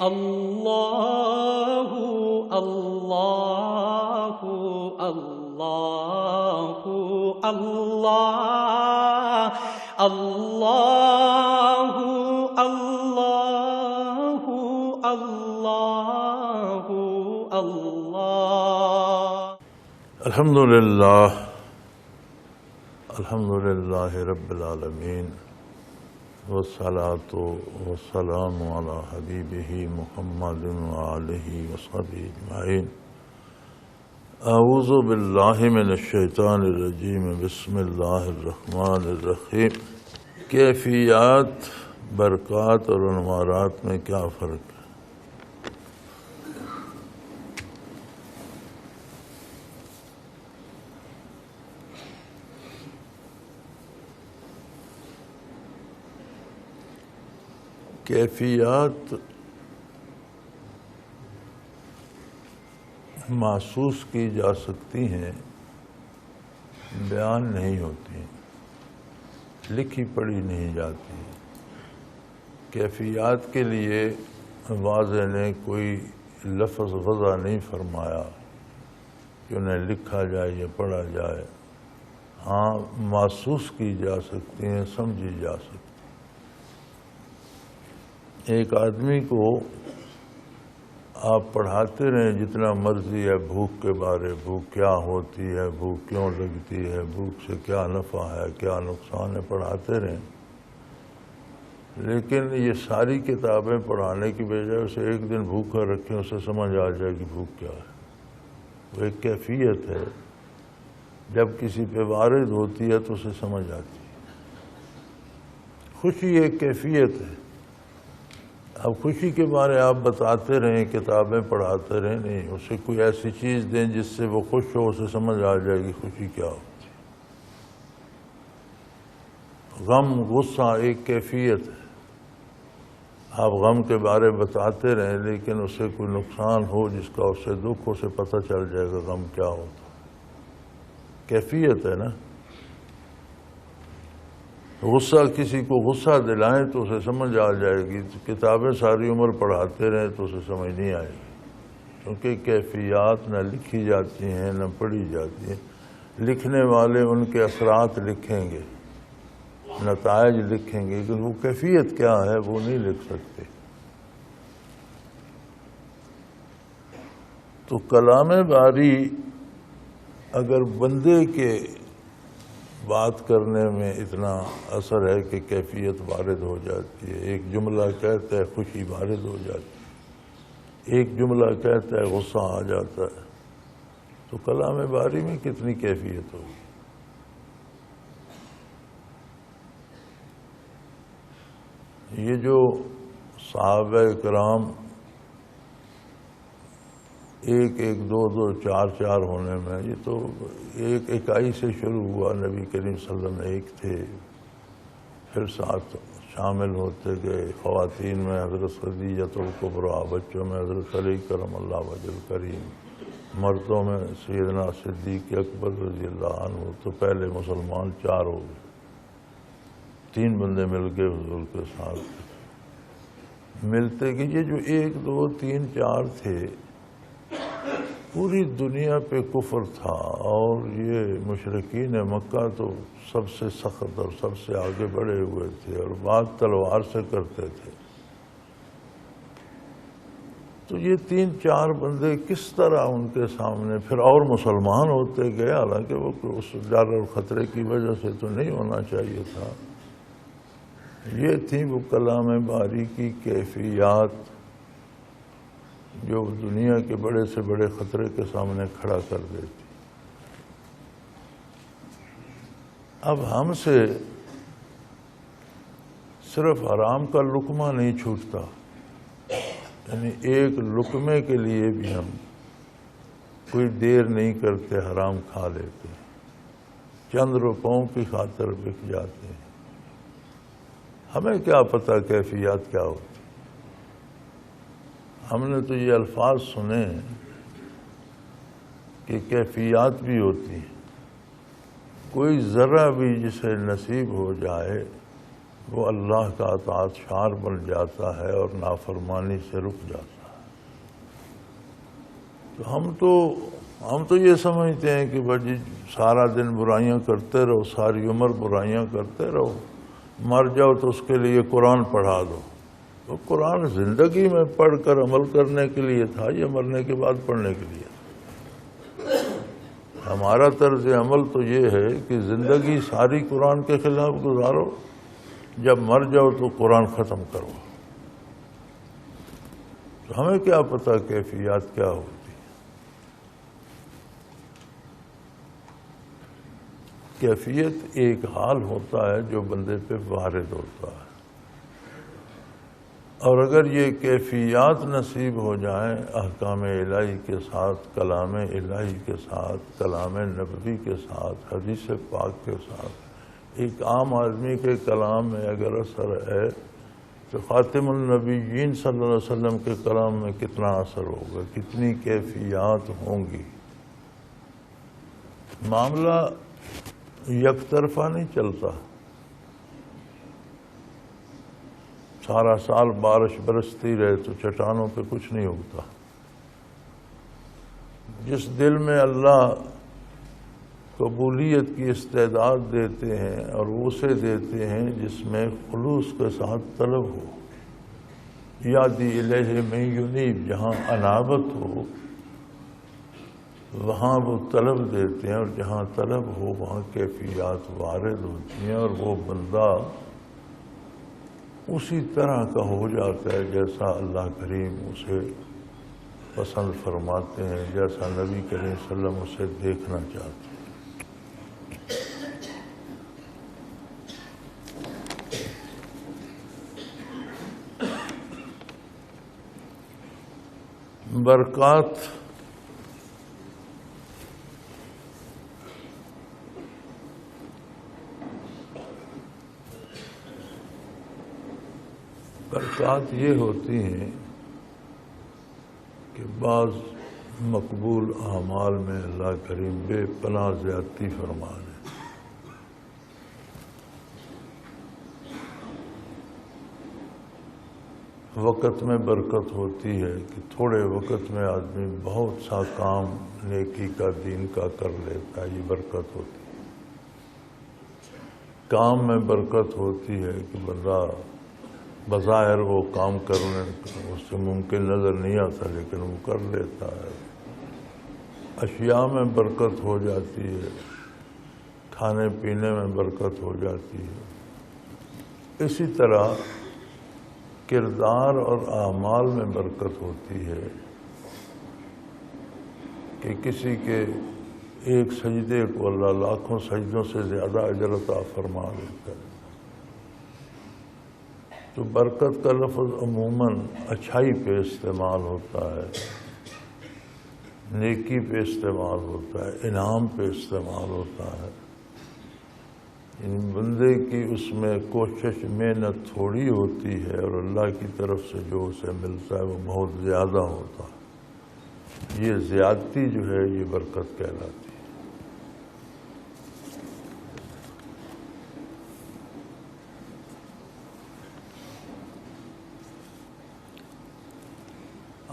اللہ اللہ اللہ اللہ اللہ اللہ اللہ اللہ الحمدللہ رب العالمین والصلاة والسلام علی حبیبہ محمد وآلہ وصحبہ اجمعین۔ اعوذ باللہ من الشیطان الرجیم، بسم اللہ الرحمن الرحیم۔ کیفیات، برکات اور انوارات میں کیا فرق ہے؟ کیفیات محسوس کی جا سکتی ہیں، بیان نہیں ہوتی، لکھی پڑھی نہیں جاتی۔ کیفیات کے لیے واضح نے کوئی لفظ وضع نہیں فرمایا کہ انہیں لکھا جائے یا پڑھا جائے۔ ہاں، محسوس کی جا سکتی ہیں، سمجھی جا سکتی۔ ایک آدمی کو آپ پڑھاتے رہیں جتنا مرضی ہے بھوک کے بارے، بھوک کیا ہوتی ہے، بھوک کیوں لگتی ہے، بھوک سے کیا نفع ہے، کیا نقصان ہے، پڑھاتے رہیں، لیکن یہ ساری کتابیں پڑھانے کی بجائے اسے ایک دن بھوکا رکھیں، اسے سمجھ آ جائے کہ بھوک کیا ہے۔ وہ ایک کیفیت ہے، جب کسی پہ وارد ہوتی ہے تو اسے سمجھ آتی ہے۔ خوشی ایک کیفیت ہے۔ اب خوشی کے بارے آپ بتاتے رہیں، کتابیں پڑھاتے رہیں، نہیں، اسے کوئی ایسی چیز دیں جس سے وہ خوش ہو، اسے سمجھ آ جائے گی خوشی کیا ہوتی ہے۔ غم، غصہ ایک کیفیت ہے۔ آپ غم کے بارے بتاتے رہیں لیکن اسے کوئی نقصان ہو جس کا اسے دکھ، اسے پتہ چل جائے گا غم کیا ہوتا ہے۔ کیفیت ہے نا۔ غصہ، کسی کو غصہ دلائیں تو اسے سمجھ آ جائے گی، کتابیں ساری عمر پڑھاتے رہیں تو اسے سمجھ نہیں آئے گی، کیونکہ کیفیات نہ لکھی جاتی ہیں نہ پڑھی جاتی ہیں۔ لکھنے والے ان کے اثرات لکھیں گے، نتائج لکھیں گے، لیکن وہ کیفیت کیا ہے وہ نہیں لکھ سکتے۔ تو کلام باری اگر بندے کے بات کرنے میں اتنا اثر ہے کہ کیفیت وارد ہو جاتی ہے، ایک جملہ کہتا ہے خوشی وارد ہو جاتی ہے، ایک جملہ کہتا ہے غصہ آ جاتا ہے، تو کلام باری میں کتنی کیفیت ہوگی۔ یہ جو صحابہ کرام ایک ایک دو دو چار چار ہونے میں، یہ تو ایک اکائی سے شروع ہوا۔ نبی کریم صلی اللہ علیہ وسلم ایک تھے، پھر ساتھ شامل ہوتے گئے۔ خواتین میں حضرت خدیجہ الکبریٰ، بچوں میں حضرت علی کرم اللہ وجہ الکریم، مردوں میں سیدنا صدیق اکبر رضی اللہ عنہ۔ تو پہلے مسلمان چار ہو گئے، تین بندے مل کے حضور کے ساتھ ملتے کہ یہ جو ایک دو تین چار تھے، پوری دنیا پہ کفر تھا، اور یہ مشرکین مکہ تو سب سے سخت اور سب سے آگے بڑھے ہوئے تھے، اور بات تلوار سے کرتے تھے۔ تو یہ تین چار بندے کس طرح ان کے سامنے پھر اور مسلمان ہوتے گئے، حالانکہ وہ اس ڈر اور خطرے کی وجہ سے تو نہیں ہونا چاہیے تھا۔ یہ تھی وہ کلام باری کی کیفیات جو دنیا کے بڑے سے بڑے خطرے کے سامنے کھڑا کر دیتی۔ اب ہم سے صرف حرام کا لقمہ نہیں چھوٹتا، یعنی ایک لقمے کے لیے بھی ہم کوئی دیر نہیں کرتے، حرام کھا لیتے، چند روپوں کی خاطر بک جاتے ہیں۔ ہمیں کیا پتہ کیفیات کیا ہوتی۔ ہم نے تو یہ الفاظ سنے ہیں کہ کیفیات بھی ہوتی ہیں۔ کوئی ذرہ بھی جسے نصیب ہو جائے وہ اللہ کا اطاعت شار بن جاتا ہے اور نافرمانی سے رک جاتا ہے۔ تو ہم تو یہ سمجھتے ہیں کہ بھائی سارا دن برائیاں کرتے رہو، ساری عمر برائیاں کرتے رہو، مر جاؤ تو اس کے لیے قرآن پڑھا دو۔ تو قرآن زندگی میں پڑھ کر عمل کرنے کے لیے تھا یا مرنے کے بعد پڑھنے کے لیے؟ ہمارا طرز عمل تو یہ ہے کہ زندگی ساری قرآن کے خلاف گزارو، جب مر جاؤ تو قرآن ختم کرو۔ تو ہمیں کیا پتہ کیفیات کیا ہوتی۔ کیفیت ایک حال ہوتا ہے جو بندے پہ وارد ہوتا ہے، اور اگر یہ کیفیات نصیب ہو جائیں احکام الہی کے ساتھ، کلام الہی کے ساتھ، کلام نبوی کے ساتھ، حدیث پاک کے ساتھ، ایک عام آدمی کے کلام میں اگر اثر ہے تو خاتم النبیین صلی اللہ علیہ وسلم کے کلام میں کتنا اثر ہوگا، کتنی کیفیات ہوں گی۔ معاملہ یک طرفہ نہیں چلتا۔ سارا سال بارش برستی رہے تو چٹانوں پہ کچھ نہیں ہوتا۔ جس دل میں اللہ قبولیت کی استعداد دیتے ہیں اور اسے دیتے ہیں جس میں خلوص کے ساتھ طلب ہو، یادی الہ من ینیب، جہاں انابت ہو وہاں وہ طلب دیتے ہیں، اور جہاں طلب ہو وہاں کیفیات وارد ہوتی ہیں، اور وہ بندہ اسی طرح کا ہو جاتا ہے جیسا اللہ کریم اسے پسند فرماتے ہیں، جیسا نبی کریم صلی اللہ علیہ وسلم اسے دیکھنا چاہتے ہیں۔ برکات یہ ہوتی ہیں کہ بعض مقبول اعمال میں اللہ کریم بے پناہ زیادتی فرما دے۔ وقت میں برکت ہوتی ہے کہ تھوڑے وقت میں آدمی بہت سا کام نیکی کا، دین کا کر لیتا ہے، یہ برکت ہوتی ہے۔ کام میں برکت ہوتی ہے کہ بندہ بظاہر وہ کام کرنے اس سے ممکن نظر نہیں آتا لیکن وہ کر لیتا ہے۔ اشیاء میں برکت ہو جاتی ہے، کھانے پینے میں برکت ہو جاتی ہے۔ اسی طرح کردار اور اعمال میں برکت ہوتی ہے کہ کسی کے ایک سجدے کو اللہ لاکھوں سجدوں سے زیادہ اجر عطا فرما دیتا ہے۔ تو برکت کا لفظ عموماً اچھائی پہ استعمال ہوتا ہے، نیکی پہ استعمال ہوتا ہے، انعام پہ استعمال ہوتا ہے۔ بندے کی اس میں کوشش محنت تھوڑی ہوتی ہے اور اللہ کی طرف سے جو اسے ملتا ہے وہ بہت زیادہ ہوتا ہے۔ یہ زیادتی جو ہے یہ برکت کہلاتی ہے۔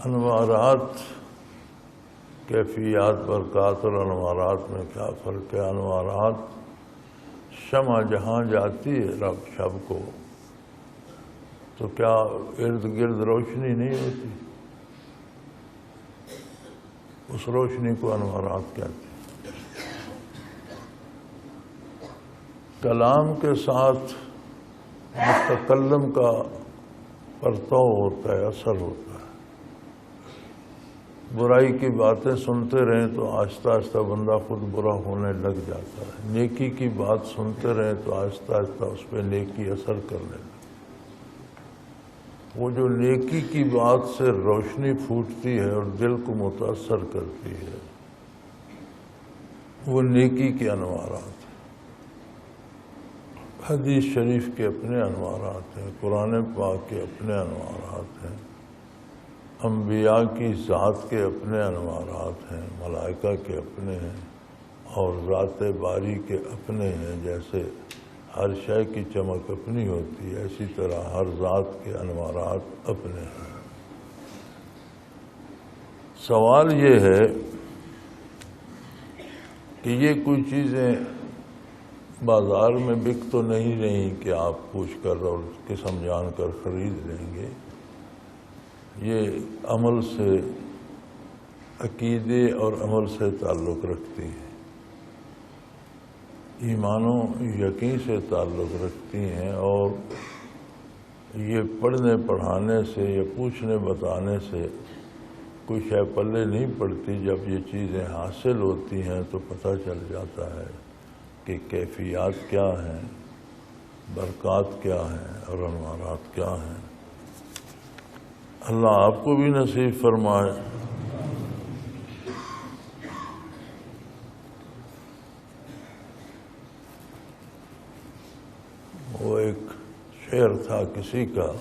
انوارات، کیفیات، برکات اور انوارات میں کیا فرق ہے؟ انوارات شمع جہاں جاتی ہے رب شب کو تو کیا ارد گرد روشنی نہیں ہوتی؟ اس روشنی کو انوارات کہتے ہیں۔ کلام کے ساتھ متکلم کا پرتو ہوتا ہے، اثر ہوتا ہے۔ برائی کی باتیں سنتے رہیں تو آہستہ آہستہ بندہ خود برا ہونے لگ جاتا ہے، نیکی کی بات سنتے رہیں تو آہستہ آہستہ اس پہ نیکی اثر کرنے لگتی۔ وہ جو نیکی کی بات سے روشنی پھوٹتی ہے اور دل کو متاثر کرتی ہے وہ نیکی کے انوارات ہیں۔ حدیث شریف کے اپنے انوارات ہیں، قرآن پاک کے اپنے انوارات ہیں، انبیاء کی ذات کے اپنے انوارات ہیں، ملائکہ کے اپنے ہیں، اور ذات باری کے اپنے ہیں۔ جیسے ہر شے کی چمک اپنی ہوتی ہے، اسی طرح ہر ذات کے انوارات اپنے ہیں۔ سوال یہ ہے کہ یہ کوئی چیزیں بازار میں بک تو نہیں رہی کہ آپ پوچھ کر اور قسم جان کر خرید لیں گے، یہ عمل سے، عقیدے اور عمل سے تعلق رکھتی ہیں، ایمان و یقین سے تعلق رکھتی ہیں، اور یہ پڑھنے پڑھانے سے یا پوچھنے بتانے سے کوئی شے پلے نہیں پڑتی۔ جب یہ چیزیں حاصل ہوتی ہیں تو پتہ چل جاتا ہے کہ کیفیات کیا ہیں، برکات کیا ہیں اور انوارات کیا ہیں۔ اللہ آپ کو بھی نصیب فرمائے۔ وہ ایک شعر تھا کسی کا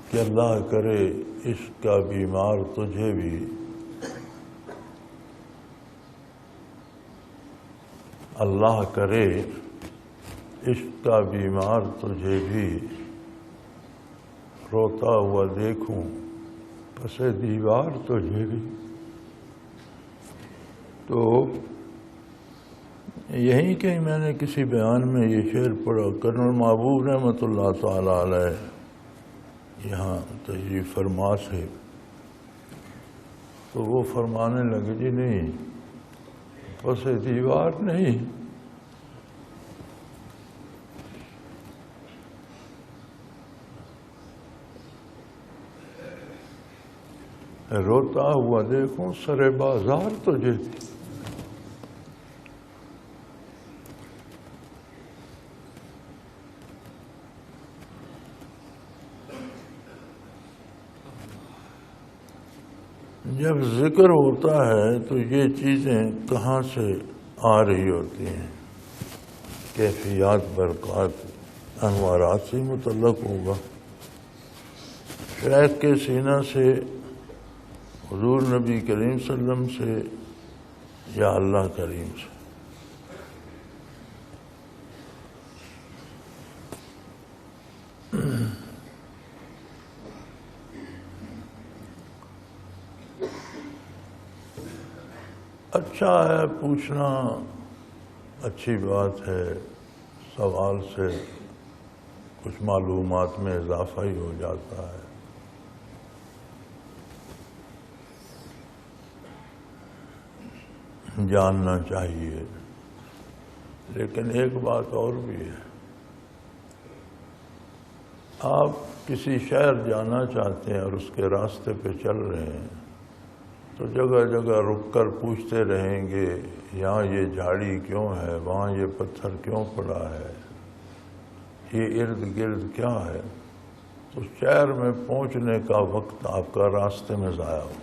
کہ اللہ کرے عشق کا بیمار تجھے بھی، اللہ کرے عشق کا بیمار تجھے بھی، روتا ہوا دیکھوں پس دیوار تجھے بھی۔ تو یہیں کہیں میں نے کسی بیان میں یہ شعر پڑھا، کرنل محبوب رحمۃ اللہ تعالی علیہ یہاں تشریف فرما سے، تو وہ فرمانے لگے جی نہیں، پس دیوار نہیں، روتا ہوا دیکھوں سر بازار تجھے۔ جب ذکر ہوتا ہے تو یہ چیزیں کہاں سے آ رہی ہوتی ہیں؟ کیفیات، برکات، انوارات سے متعلق ہوگا۔ شیخ کے سینہ سے، حضور نبی کریم صلی اللہ علیہ وسلم سے، یا اللہ کریم سے؟ اچھا ہے پوچھنا، اچھی بات ہے، سوال سے کچھ معلومات میں اضافہ ہی ہو جاتا ہے۔ جاننا چاہیے، لیکن ایک بات اور بھی ہے، آپ کسی شہر جانا چاہتے ہیں اور اس کے راستے پہ چل رہے ہیں تو جگہ جگہ رک کر پوچھتے رہیں گے، یہاں یہ جھاڑی کیوں ہے، وہاں یہ پتھر کیوں پڑا ہے، یہ ارد گرد کیا ہے؟ تو شہر میں پہنچنے کا وقت آپ کا راستے میں ضائع ہو،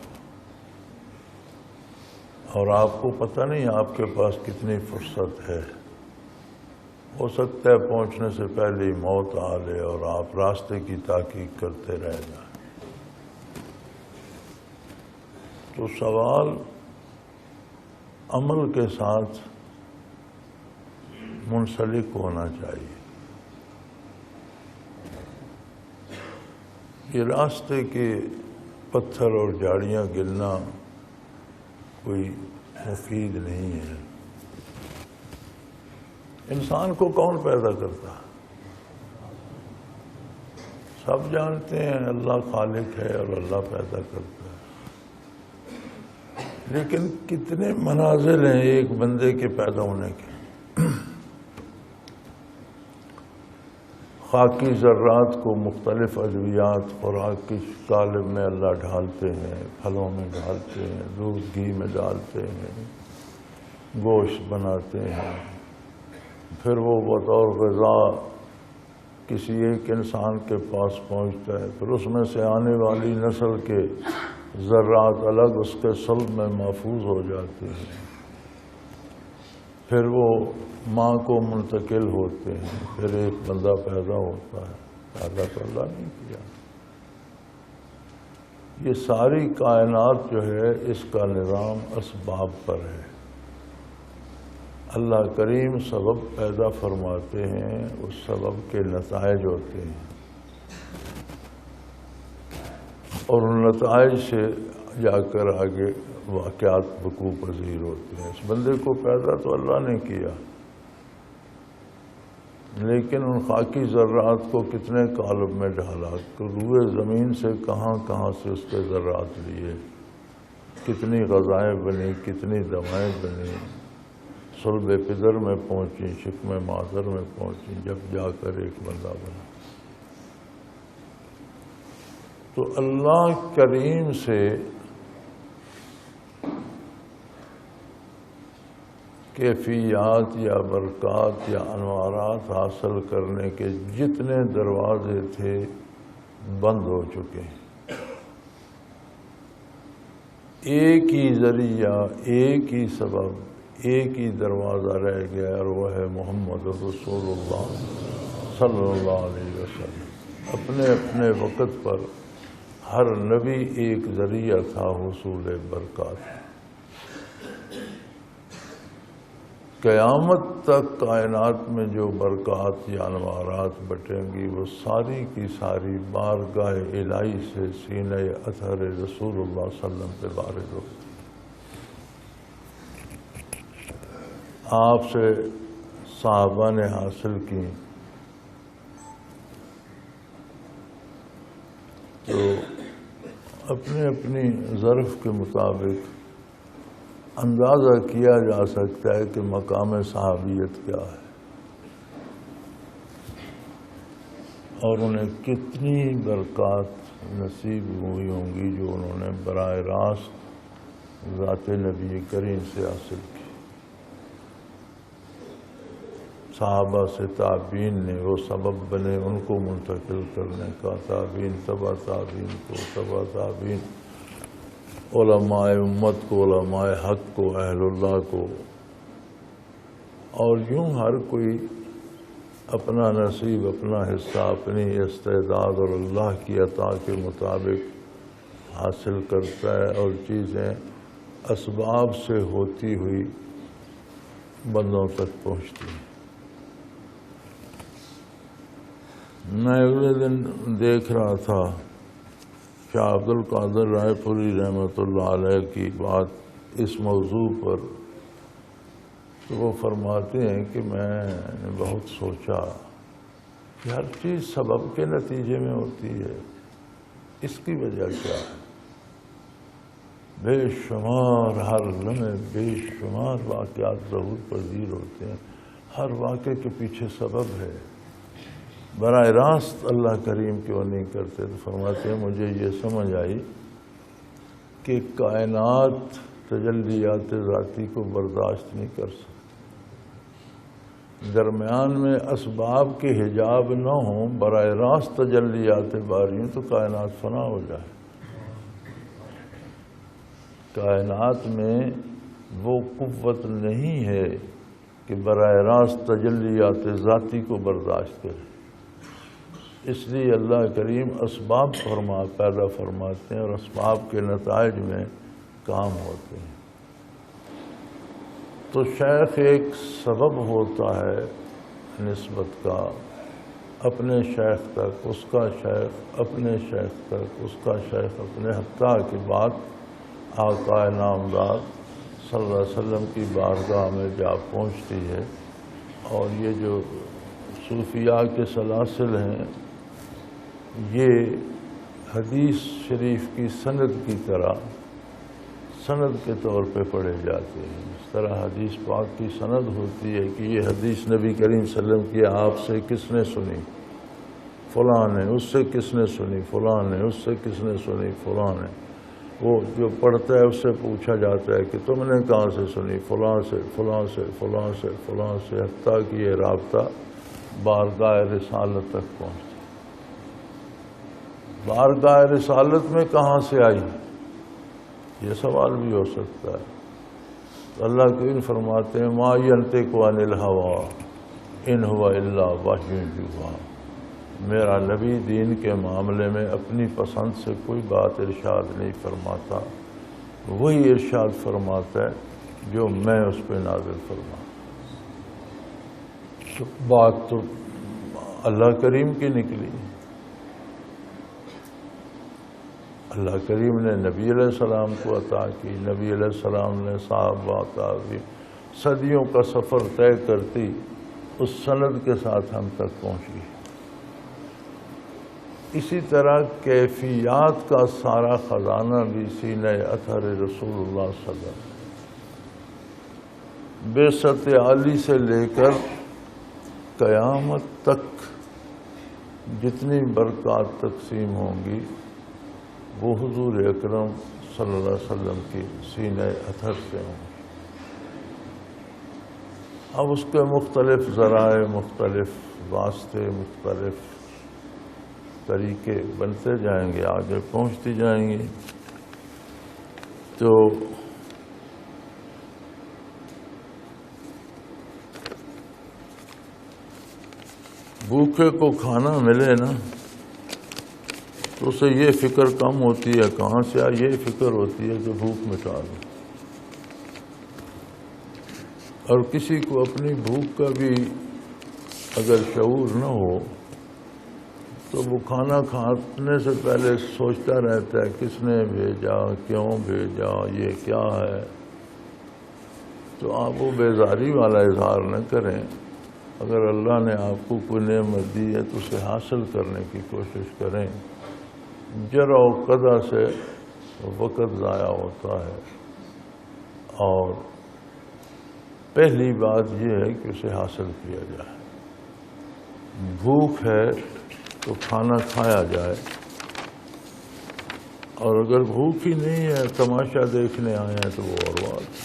اور آپ کو پتہ نہیں آپ کے پاس کتنی فرصت ہے۔ ہو سکتا ہے پہنچنے سے پہلے ہی موت آ لے اور آپ راستے کی تحقیق کرتے رہ جائیں۔ تو سوال عمل کے ساتھ منسلک ہونا چاہیے۔ یہ راستے کے پتھر اور جھاڑیاں گرنا کوئی مفید نہیں ہے۔ انسان کو کون پیدا کرتا؟ سب جانتے ہیں اللہ خالق ہے اور اللہ پیدا کرتا ہے، لیکن کتنے مناظر ہیں ایک بندے کے پیدا ہونے کے۔ خاکی ذرات کو مختلف ادویات خوراک کی قالب میں اللہ ڈھالتے ہیں، پھلوں میں ڈالتے ہیں، دودھ گھی میں ڈالتے ہیں، گوشت بناتے ہیں، پھر وہ بطور غذا کسی ایک انسان کے پاس پہنچتا ہے، پھر اس میں سے آنے والی نسل کے ذرات الگ اس کے صلب میں محفوظ ہو جاتے ہیں، پھر وہ ماں کو منتقل ہوتے ہیں، پھر ایک بندہ پیدا ہوتا ہے۔ پیدا تو اللہ نہیں کیا۔ یہ ساری کائنات جو ہے اس کا نظام اسباب پر ہے۔ اللہ کریم سبب پیدا فرماتے ہیں، اس سبب کے نتائج ہوتے ہیں، اور ان نتائج سے جا کر آگے واقعات وقوع پذیر ہوتے ہیں۔ اس بندے کو پیدا تو اللہ نے کیا، لیکن ان خاکی ذرات کو کتنے قالب میں ڈھالا، روئے زمین سے کہاں کہاں سے اس کے ذرات لیے، کتنی غذائیں بنی، کتنی دوائیں بنی، صلب پدر میں پہنچی، شکم مادر میں پہنچی، جب جا کر ایک بندہ بنا۔ تو اللہ کریم سے کیفیات یا برکات یا انوارات حاصل کرنے کے جتنے دروازے تھے بند ہو چکے ہیں۔ ایک ہی ذریعہ، ایک ہی سبب، ایک ہی دروازہ رہ گیا، اور وہ ہے محمد رسول اللہ صلی اللہ علیہ وسلم۔ اپنے اپنے وقت پر ہر نبی ایک ذریعہ تھا حصول برکات۔ قیامت تک کائنات میں جو برکات یا انوارات بٹیں گی وہ ساری کی ساری بارگاہ الہی سے سینہ اطہر رسول اللہ صلی اللہ علیہ وسلم پہ وارد ہوگی۔ آپ سے صحابہ نے حاصل کی تو اپنی اپنی ظرف کے مطابق اندازہ کیا جا سکتا ہے کہ مقام صحابیت کیا ہے، اور انہیں کتنی برکات نصیب ہوئی ہوں گی جو انہوں نے براہ راست ذات نبی کریم سے حاصل کی۔ صحابہ سے تابعین نے وہ سبب بنے ان کو منتقل کرنے کا، تابعین تبع تابعین کو، تبع تابعین علماء امت کو، علماء حق کو، اہل اللہ کو، اور یوں ہر کوئی اپنا نصیب، اپنا حصہ، اپنی استعداد اور اللہ کی عطا کے مطابق حاصل کرتا ہے، اور چیزیں اسباب سے ہوتی ہوئی بندوں تک پہنچتی ہیں۔ میں اگلے دن دیکھ رہا تھا شاہ عبد القادر رائے پوری رحمۃ اللہ علیہ کی بات اس موضوع پر، تو وہ فرماتے ہیں کہ میں نے بہت سوچا کہ ہر چیز سبب کے نتیجے میں ہوتی ہے، اس کی وجہ کیا ہے؟ بے شمار ہر لمحے بے شمار واقعات ظہور پذیر ہوتے ہیں، ہر واقعے کے پیچھے سبب ہے، براہ راست اللہ کریم کیوں نہیں کرتے؟ تو فرماتے ہیں مجھے یہ سمجھ آئی کہ کائنات تجلیات ذاتی کو برداشت نہیں کر سکتی، درمیان میں اسباب کے حجاب نہ ہوں، براہ راست تجلیات باری ہوں تو کائنات فنا ہو جائے۔ کائنات میں وہ قوت نہیں ہے کہ براہ راست تجلیات ذاتی کو برداشت کرے، اس لیے اللہ کریم اسباب پیدا فرماتے ہیں اور اسباب کے نتائج میں کام ہوتے ہیں۔ تو شیخ ایک سبب ہوتا ہے نسبت کا اپنے شیخ تک، اس کا شیخ اپنے شیخ تک، اس کا شیخ اپنے، حتیٰ کی بات آقا نامدار صلی اللہ علیہ وسلم کی بارگاہ میں جا پہنچتی ہے۔ اور یہ جو صوفیاء کے سلاسل ہیں یہ حدیث شریف کی سند کی طرح سند کے طور پہ پڑھے جاتے ہیں۔ اس طرح حدیث پاک کی سند ہوتی ہے کہ یہ حدیث نبی کریم صلی اللہ علیہ وسلم کی آپ سے کس نے سنی؟ فلاں نے۔ اس سے کس نے سنی؟ فلاں نے۔ اس سے کس نے سنی؟ فلاں نے۔ وہ جو پڑھتا ہے اس سے پوچھا جاتا ہے کہ تم نے کہاں سے سنی؟ فلاں سے، فلاں سے، فلاں سے، فلاں سے، حتیٰ کہ یہ رابطہ بارگاہ رسالت تک پہنچتا۔ بارگاہ رسالت میں کہاں سے آئی؟ یہ سوال بھی ہو سکتا ہے۔ تو اللہ کریم فرماتے ہیں ما ینطق عن الہوی ان ہوا الا وحی یوحی، میرا نبی دین کے معاملے میں اپنی پسند سے کوئی بات ارشاد نہیں فرماتا، وہی ارشاد فرماتا ہے جو میں اس پہ نازل فرماتا۔ بات تو اللہ کریم کی نکلی. اللہ کریم نے نبی علیہ السلام کو عطا کی، نبی علیہ السلام نے صحابہ تابعین صدیوں کا سفر طے کرتی اس سند کے ساتھ ہم تک پہنچی. اسی طرح کیفیات کا سارا خزانہ بھی سینہ اطہر رسول اللہ صلی اللہ علیہ وسلم بعثت عالی سے لے کر قیامت تک جتنی برکات تقسیم ہوں گی وہ حضور اکرم صلی اللہ علیہ وسلم کی سینہ اطہر سے ہوں گی. اب اس کے مختلف ذرائع، مختلف واسطے، مختلف طریقے بنتے جائیں گے، آگے پہنچتی جائیں گی. تو بھوکے کو کھانا ملے نا تو اسے یہ فکر کم ہوتی ہے کہاں سے آئی، یہ فکر ہوتی ہے کہ بھوک مٹا دو. اور کسی کو اپنی بھوک کا بھی اگر شعور نہ ہو تو وہ کھانا کھانے سے پہلے سوچتا رہتا ہے کس نے بھیجا، کیوں بھیجا، یہ کیا ہے. تو آپ وہ بیزاری والا اظہار نہ کریں. اگر اللہ نے آپ کو کوئی نعمت دی ہے تو اسے حاصل کرنے کی کوشش کریں. جرا و قدع سے وقت ضائع ہوتا ہے. اور پہلی بات یہ ہے کہ اسے حاصل کیا جائے. بھوک ہے تو کھانا کھایا جائے، اور اگر بھوک ہی نہیں ہے، تماشا دیکھنے آئے ہیں تو وہ اور بات.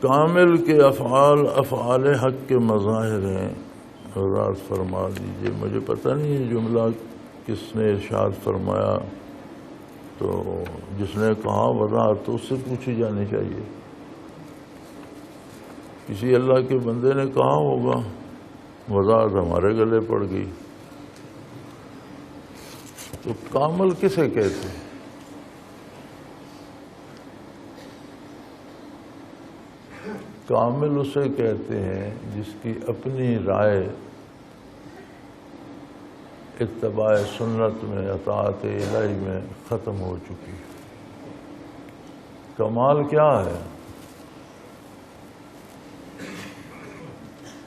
کامل کے افعال افعال حق کے مظاہر ہیں. حضرات فرما دیجئے، مجھے پتہ نہیں یہ جملہ کس نے ارشاد فرمایا، تو جس نے کہا وضاحت تو اس سے پوچھی جانی چاہیے. کسی اللہ کے بندے نے کہا ہوگا، وضاحت ہمارے گلے پڑ گئی. تو کامل کسے کہتے ہیں؟ کامل اسے کہتے ہیں جس کی اپنی رائے اتباع سنت میں، اطاعت الہی میں ختم ہو چکی. کمال کیا ہے؟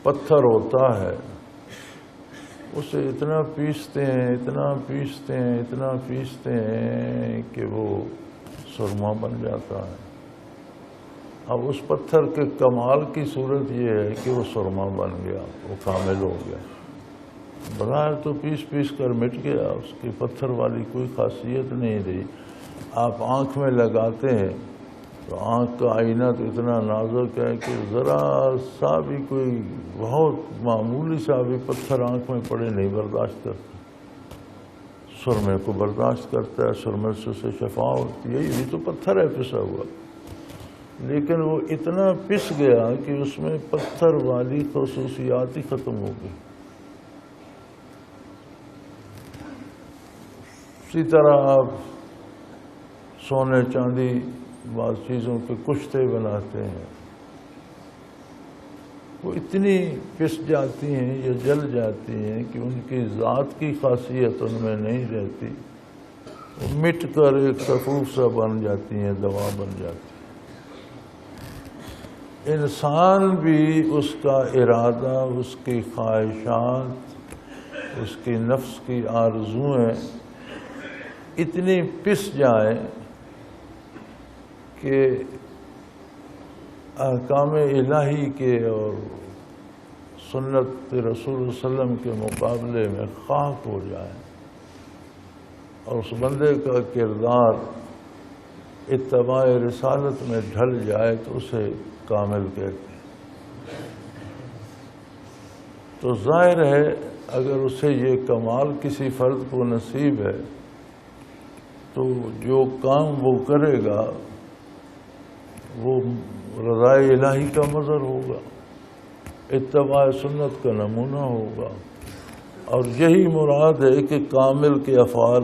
پتھر ہوتا ہے، اسے اتنا پیستے ہیں، اتنا پیستے ہیں، اتنا پیستے ہیں کہ وہ سرما بن جاتا ہے. اب اس پتھر کے کمال کی صورت یہ ہے کہ وہ سرما بن گیا، وہ کامل ہو گیا. بظاہر تو پیس پیس کر مٹ گیا، اس کی پتھر والی کوئی خاصیت نہیں رہی. آپ آنکھ میں لگاتے ہیں تو آنکھ کا آئینہ تو اتنا نازک ہے کہ ذرا سا بھی کوئی بہت معمولی سا بھی پتھر آنکھ میں پڑے نہیں برداشت کرتا. سرمے کو برداشت کرتا ہے، سرمے سے اسے شفا ہوتی ہے. یہی تو پتھر ہے پسا ہوا، لیکن وہ اتنا پس گیا کہ اس میں پتھر والی خصوصیات ہی ختم ہو گئی. اسی طرح آپ سونے چاندی بعض چیزوں کے کشتے بناتے ہیں، وہ اتنی پس جاتی ہیں یا جل جاتی ہیں کہ ان کی ذات کی خاصیت ان میں نہیں رہتی. وہ مٹ کر ایک سفوف سا بن جاتی ہیں، دوا بن جاتی ہیں. انسان بھی اس کا ارادہ، اس کی خواہشات، اس کی نفس کی آرزوئیں اتنی پس جائیں کہ احکام الہی کے اور سنت رسول اللہ صلی اللہ علیہ وسلم کے مقابلے میں خاک ہو جائیں، اور اس بندے کا کردار اتباع رسالت میں ڈھل جائے تو اسے کامل کہتے ہیں. تو ظاہر ہے اگر اسے یہ کمال کسی فرد کو نصیب ہے تو جو کام وہ کرے گا وہ رضا الہی کا مظہر ہوگا، اتباع سنت کا نمونہ ہوگا. اور یہی مراد ہے کہ کامل کے افعال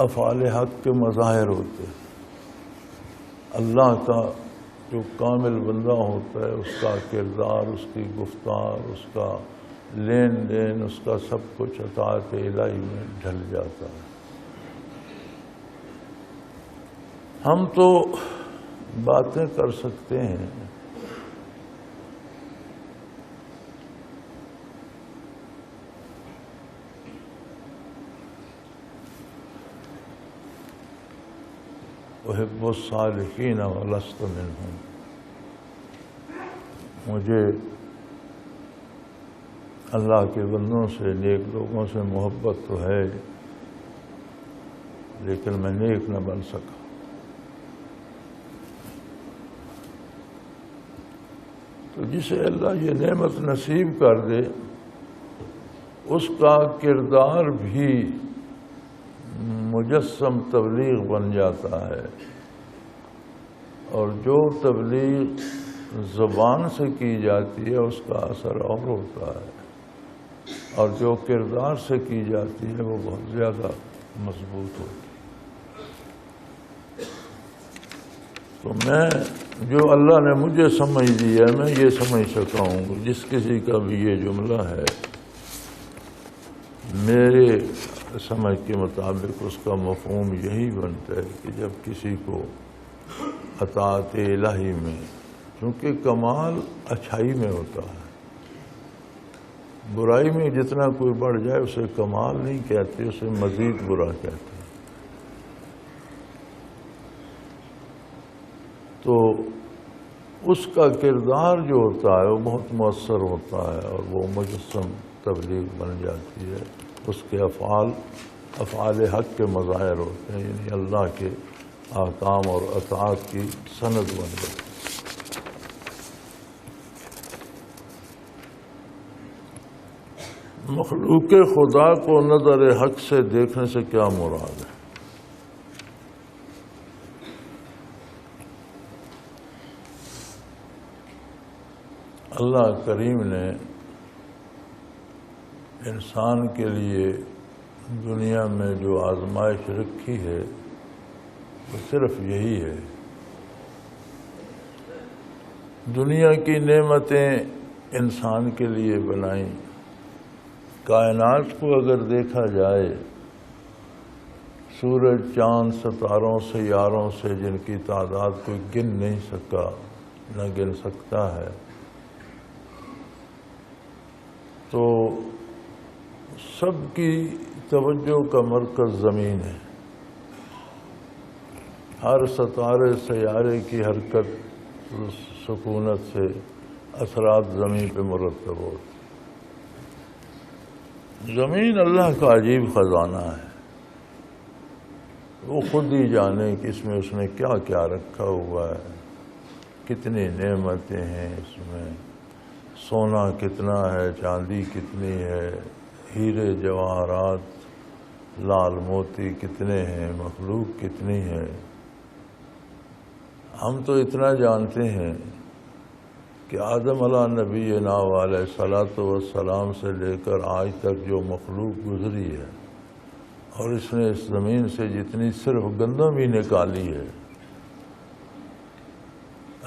افعال حق کے مظاہر ہوتے ہیں. اللہ کا جو کامل بندہ ہوتا ہے اس کا کردار، اس کی گفتار، اس کا لین دین، اس کا سب کچھ اطاعت الہی میں ڈھل جاتا ہے۔ ہم تو باتیں کر سکتے ہیں، احب الصالحین ولست منہم، مجھے اللہ کے بندوں سے، نیک لوگوں سے محبت تو ہے، لیکن میں نیک نہ بن سکا۔ تو جسے اللہ یہ نعمت نصیب کر دے اس کا کردار بھی مجسم تبلیغ بن جاتا ہے، اور جو تبلیغ زبان سے کی جاتی ہے اس کا اثر اور ہوتا ہے، اور جو کردار سے کی جاتی ہے وہ بہت زیادہ مضبوط ہوتی ہے۔ تو میں جو اللہ نے مجھے سمجھ دی ہے میں یہ سمجھ سکتا ہوں، جس کسی کا بھی یہ جملہ ہے میرے سمجھ کے مطابق اس کا مفہوم یہی بنتا ہے کہ جب کسی کو اطاعت الہی میں، کیونکہ کمال اچھائی میں ہوتا ہے، برائی میں جتنا کوئی بڑھ جائے اسے کمال نہیں کہتے، اسے مزید برا کہتے ہیں۔ تو اس کا کردار جو ہوتا ہے وہ بہت مؤثر ہوتا ہے، اور وہ مجسم تبلیغ بن جاتی ہے، اس کے افعال حق کے مظاہر ہوتے ہیں، یعنی اللہ کے احکام اور اطاعت کی سند بن جاتی ہے۔ مخلوق خدا کو نظر حق سے دیکھنے سے کیا مراد ہے؟ اللہ کریم نے انسان کے لیے دنیا میں جو آزمائش رکھی ہے وہ صرف یہی ہے۔ دنیا کی نعمتیں انسان کے لیے بنائیں، کائنات کو اگر دیکھا جائے، سورج، چاند، ستاروں، سیاروں سے جن کی تعداد کوئی گن نہیں سکا، نہ گن سکتا ہے، تو سب کی توجہ کا مرکز زمین ہے۔ ہر ستارے سیارے کی حرکت، سکونت سے اثرات زمین پہ مرتب ہوتے۔ زمین اللہ کا عجیب خزانہ ہے، وہ خود ہی جانے کہ اس میں اس نے کیا کیا رکھا ہوا ہے، کتنی نعمتیں ہیں اس میں، سونا کتنا ہے، چاندی کتنی ہے، ہیرے جواہرات، لال موتی کتنے ہیں، مخلوق کتنی ہے۔ ہم تو اتنا جانتے ہیں کہ آدم علیہ نبینا علیہ الصلاۃ والسلام سے لے کر آج تک جو مخلوق گزری ہے، اور اس نے اس زمین سے جتنی صرف گندم ہی نکالی ہے،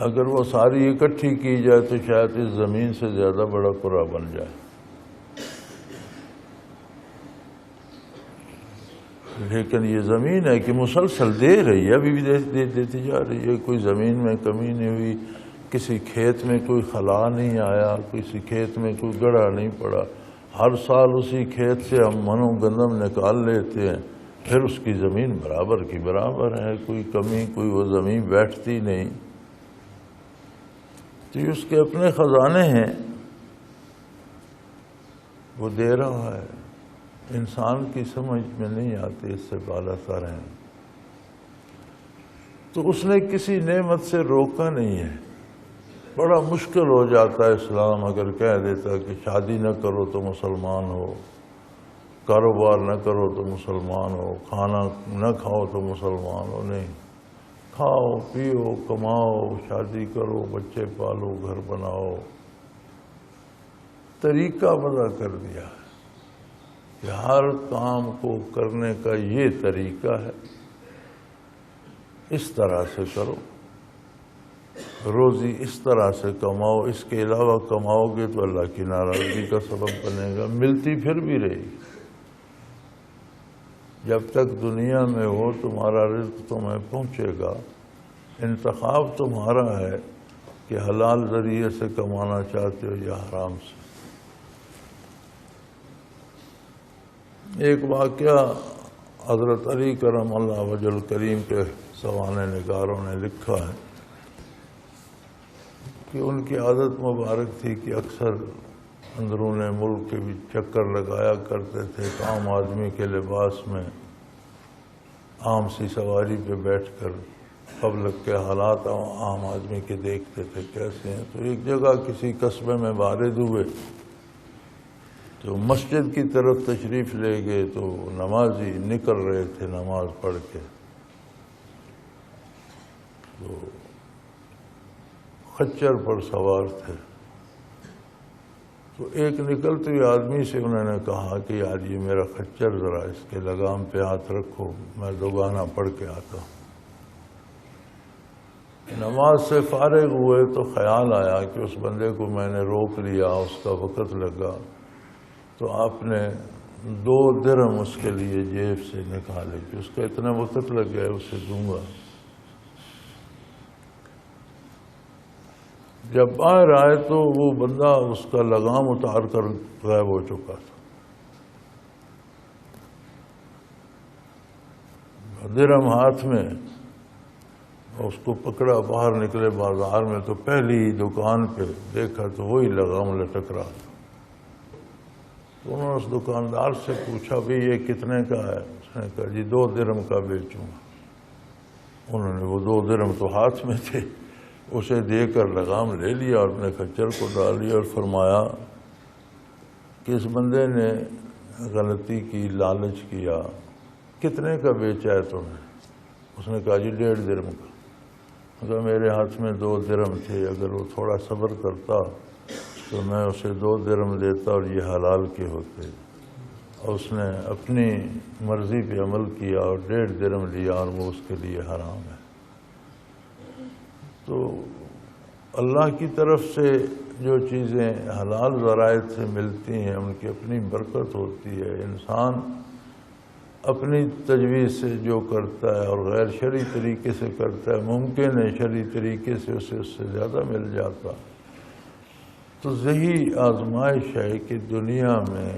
اگر وہ ساری اکٹھی کی جائے تو شاید اس زمین سے زیادہ بڑا قرہ بن جائے۔ لیکن یہ زمین ہے کہ مسلسل دے رہی ہے، ابھی بھی دیتی جا رہی ہے، کوئی زمین میں کمی نہیں ہوئی، کسی کھیت میں کوئی خلا نہیں آیا، کسی کھیت میں کوئی گڑھا نہیں پڑا، ہر سال اسی کھیت سے ہم منوں گندم نکال لیتے ہیں، پھر اس کی زمین برابر کی برابر ہے، کوئی کمی، کوئی وہ زمین بیٹھتی نہیں۔ تو یہ اس کے اپنے خزانے ہیں، وہ دے رہا ہے، انسان کی سمجھ میں نہیں آتے، اس سے بالا تر ہیں۔ تو اس نے کسی نعمت سے روکا نہیں ہے۔ بڑا مشکل ہو جاتا ہے اسلام اگر کہہ دیتا کہ شادی نہ کرو تو مسلمان ہو، کاروبار نہ کرو تو مسلمان ہو، کھانا نہ کھاؤ تو مسلمان ہو۔ نہیں، کھاؤ، پیو، کماؤ، شادی کرو، بچے پالو، گھر بناؤ۔ طریقہ وضع کر دیا ہے کہ ہر کام کو کرنے کا یہ طریقہ ہے، اس طرح سے کرو۔ روزی اس طرح سے کماؤ، اس کے علاوہ کماؤ گے تو اللہ کی ناراضگی کا سبب بنے گا، ملتی پھر بھی رہے گی۔ جب تک دنیا میں ہو تمہارا رزق تمہیں پہنچے گا، انتخاب تمہارا ہے کہ حلال ذریعے سے کمانا چاہتے ہو یا حرام سے۔ ایک واقعہ حضرت علی کرم اللہ وجہ الکریم کے سوانح نگاروں نے لکھا ہے کہ ان کی عادت مبارک تھی کہ اکثر اندرون ملک کے بھی چکر لگایا کرتے تھے، ایک عام آدمی کے لباس میں عام سی سواری پہ بیٹھ کر پبلک کے حالات عام آدمی کے دیکھتے تھے کیسے ہیں۔ تو ایک جگہ کسی قصبے میں وارد ہوئے تو مسجد کی طرف تشریف لے گئے، تو نمازی نکل رہے تھے نماز پڑھ کے، تو خچر پر سوار تھے۔ تو ایک نکلتے ہوئے آدمی سے انہوں نے کہا کہ یار یہ میرا خچر ذرا اس کے لگام پہ ہاتھ رکھو، میں دوگانا پڑھ کے آتا ہوں۔ نماز سے فارغ ہوئے تو خیال آیا کہ اس بندے کو میں نے روک لیا، اس کا وقت لگا، تو آپ نے 2 درہم اس کے لیے جیب سے نکالے کہ اس کا اتنا وقت لگ گیا اسے دوں گا۔ جب باہر آئے تو وہ بندہ اس کا لگام اتار کر غائب ہو چکا تھا۔ درہم ہاتھ میں، اس کو پکڑا، باہر نکلے بازار میں تو پہلی دکان پہ دیکھا تو وہی لگام لٹک رہا تھا۔ تو انہوں نے اس دکاندار سے پوچھا بھی یہ کتنے کا ہے؟ اس نے کہا جی 2 درہم کا بیچوں گا۔ انہوں نے وہ 2 درہم تو ہاتھ میں تھے، اسے دے کر لگام لے لیا اور اپنے خچر کو ڈال لیا اور فرمایا کہ اس بندے نے غلطی کی، لالچ کیا، کتنے کا بیچا ہے تم نے؟ اس نے کہا جی 1.5 درہم کا۔ مگر میرے ہاتھ میں 2 درہم تھے، اگر وہ تھوڑا صبر کرتا تو میں اسے 2 درہم دیتا اور یہ حلال کے ہوتے۔ اور اس نے اپنی مرضی پہ عمل کیا اور 1.5 درہم لیا اور وہ اس کے لیے حرام ہے۔ تو اللہ کی طرف سے جو چیزیں حلال ذرائع سے ملتی ہیں ان کی اپنی برکت ہوتی ہے۔ انسان اپنی تجویز سے جو کرتا ہے اور غیر شرعی طریقے سے کرتا ہے، ممکن ہے شرعی طریقے سے اس سے زیادہ مل جاتا۔ تو یہی آزمائش ہے کہ دنیا میں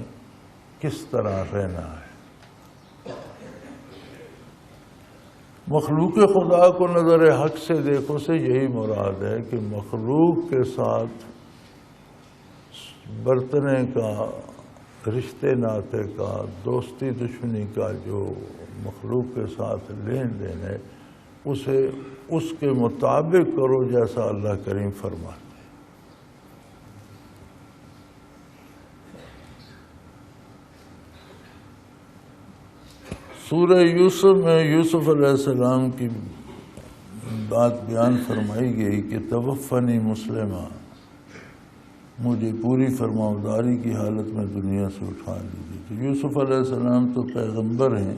کس طرح رہنا ہے۔ مخلوق خدا کو نظر حق سے دیکھو سے یہی مراد ہے کہ مخلوق کے ساتھ برتنے کا، رشتے ناطے کا، دوستی دشمنی کا جو مخلوق کے ساتھ لین دین ہے اسے اس کے مطابق کرو جیسا اللہ کریم فرماتے ہیں۔ سورہ یوسف میں یوسف علیہ السلام کی بات بیان فرمائی گئی کہ توفنی مسلمہ، مجھے پوری فرمانبرداری کی حالت میں دنیا سے اٹھا لیجیے۔ تو یوسف علیہ السلام تو پیغمبر ہیں،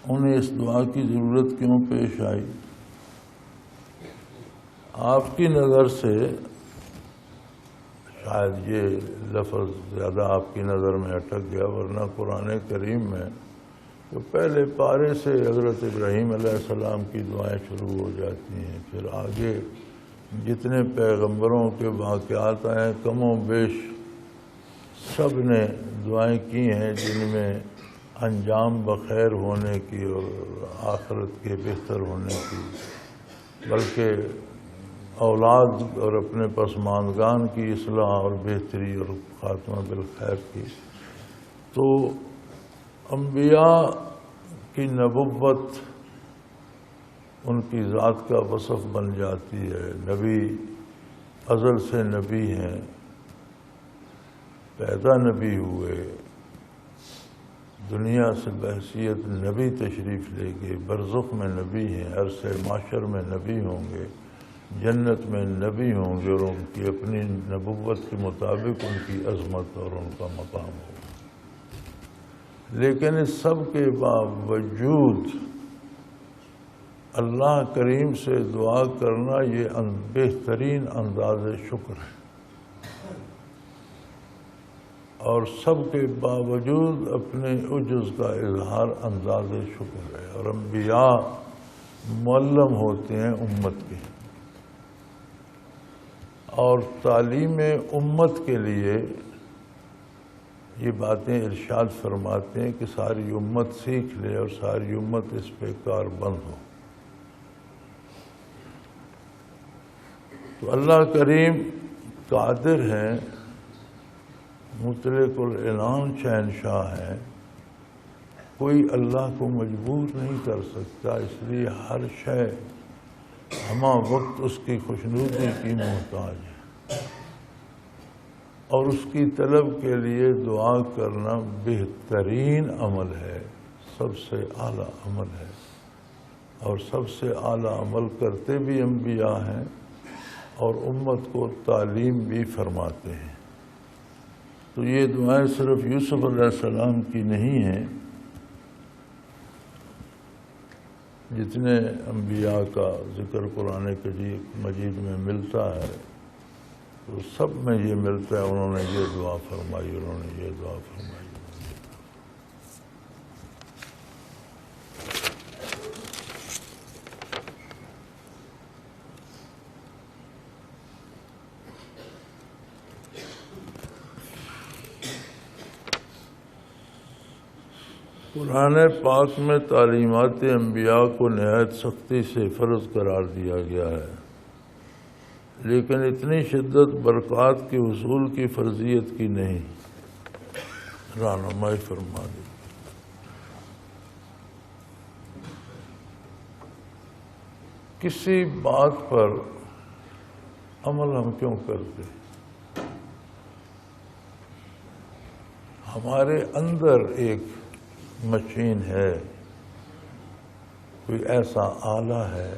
انہیں اس دعا کی ضرورت کیوں پیش آئی؟ آپ کی نظر سے شاید یہ لفظ زیادہ آپ کی نظر میں اٹک گیا، ورنہ قرآن کریم میں تو پہلے پارے سے حضرت ابراہیم علیہ السلام کی دعائیں شروع ہو جاتی ہیں، پھر آگے جتنے پیغمبروں کے واقعات آئے کم و بیش سب نے دعائیں کی ہیں جن میں انجام بخیر ہونے کی اور آخرت کے بہتر ہونے کی، بلکہ اولاد اور اپنے پسماندگان کی اصلاح اور بہتری اور خاتمہ بالخیر کی۔ تو انبیاء کی نبوت ان کی ذات کا وصف بن جاتی ہے۔ نبی ازل سے نبی ہیں، پیدا نبی ہوئے، دنیا سے بحیثیت نبی تشریف لے گئے، برزخ میں نبی ہیں، عرص معاشر میں نبی ہوں گے، جنت میں نبی ہوں گے، اور ان کی اپنی نبوت کے مطابق ان کی عظمت اور ان کا مقام ہوگا۔ لیکن اس سب کے باوجود اللہ کریم سے دعا کرنا یہ بہترین انداز شکر ہے، اور سب کے باوجود اپنے عجز کا اظہار انداز شکر ہے۔ اور انبیاء معلم ہوتے ہیں امت کے، اور تعلیم امت کے لیے یہ باتیں ارشاد فرماتے ہیں کہ ساری امت سیکھ لے اور ساری امت اس پہ کاربند ہو۔ تو اللہ کریم قادر ہیں، مطلق العنان شہنشاہ ہیں، کوئی اللہ کو مجبور نہیں کر سکتا، اس لیے ہر شے ہمہ وقت اس کی خوشنودی کی محتاج ہے، اور اس کی طلب کے لیے دعا کرنا بہترین عمل ہے، سب سے اعلیٰ عمل ہے، اور سب سے اعلیٰ عمل کرتے بھی انبیاء ہیں اور امت کو تعلیم بھی فرماتے ہیں۔ تو یہ دعائیں صرف یوسف علیہ السلام کی نہیں ہیں، جتنے انبیاء کا ذکر قرآن مجید میں ملتا ہے تو سب میں یہ ملتا ہے، انہوں نے یہ دعا فرمائی، انہوں نے یہ دعا فرمائی۔ قرآن پاک میں تعلیمات انبیاء کو نہایت سختی سے فرض قرار دیا گیا ہے، لیکن اتنی شدت برکات کے حصول کی فرضیت کی نہیں۔ رہنمائی فرما دی۔ کسی بات پر عمل ہم کیوں کرتے؟ ہمارے اندر ایک مشین ہے، کوئی ایسا آلہ ہے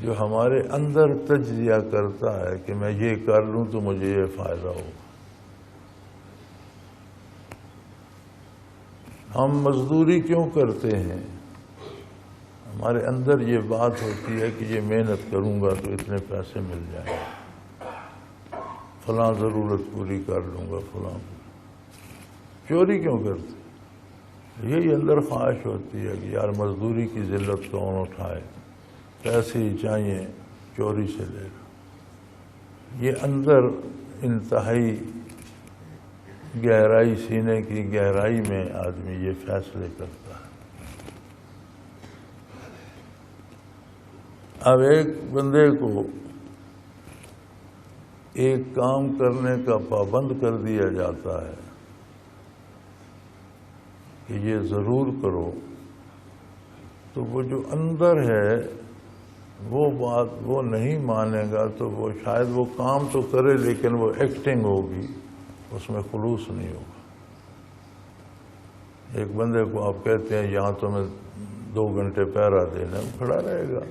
جو ہمارے اندر تجزیہ کرتا ہے کہ میں یہ کر لوں تو مجھے یہ فائدہ ہوگا۔ ہم مزدوری کیوں کرتے ہیں؟ ہمارے اندر یہ بات ہوتی ہے کہ یہ محنت کروں گا تو اتنے پیسے مل جائیں گے، فلاں ضرورت پوری کر لوں گا، فلاں۔ چوری کیوں کرتے؟ یہی اندر خواہش ہوتی ہے کہ یار مزدوری کی ذلت کون اٹھائے، پیسے ہی چاہیے، چوری سے لے گا۔ یہ اندر انتہائی گہرائی، سینے کی گہرائی میں آدمی یہ فیصلے کرتا ہے۔ اب ایک بندے کو ایک کام کرنے کا پابند کر دیا جاتا ہے کہ یہ ضرور کرو، تو وہ جو اندر ہے وہ بات وہ نہیں مانے گا، تو وہ شاید وہ کام تو کرے لیکن وہ ایکٹنگ ہوگی، اس میں خلوص نہیں ہوگا۔ ایک بندے کو آپ کہتے ہیں یہاں تو میں 2 گھنٹے پہرا دینا، کھڑا رہے گا،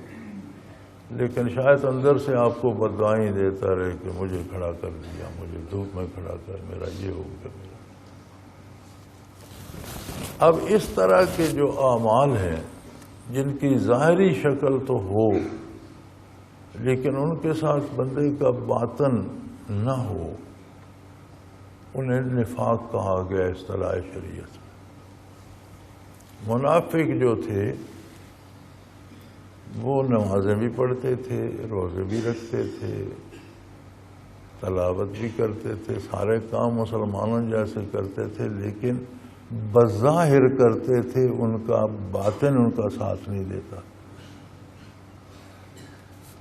لیکن شاید اندر سے آپ کو بددعائیں دیتا رہے کہ مجھے کھڑا کر دیا، مجھے دھوپ میں کھڑا کر، میرا یہ ہو گیا، میرا۔ اب اس طرح کے جو اعمال ہیں جن کی ظاہری شکل تو ہو لیکن ان کے ساتھ بندے کا باطن نہ ہو، انہیں نفاق کہا گیا اصطلاح شریعت میں۔ منافق جو تھے وہ نمازیں بھی پڑھتے تھے، روزے بھی رکھتے تھے، تلاوت بھی کرتے تھے، سارے کام مسلمانوں جیسے کرتے تھے، لیکن بظاہر کرتے تھے، ان کا باطن ان کا ساتھ نہیں دیتا،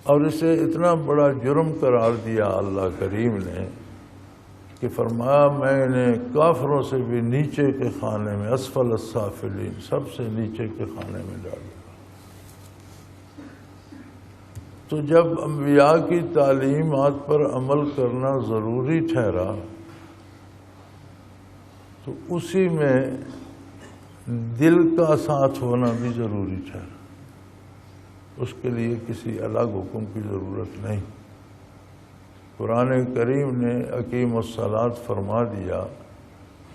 اور اسے اتنا بڑا جرم قرار دیا اللہ کریم نے کہ فرمایا میں نے کافروں سے بھی نیچے کے خانے میں، اسفل السافلین، سب سے نیچے کے خانے میں ڈال دیا۔ تو جب انبیاء کی تعلیمات پر عمل کرنا ضروری ٹھہرا تو اسی میں دل کا ساتھ ہونا بھی ضروری ٹھہرا، اس کے لیے کسی الگ حکم کی ضرورت نہیں۔ قرآن کریم نے اقیم الصلاۃ فرما دیا،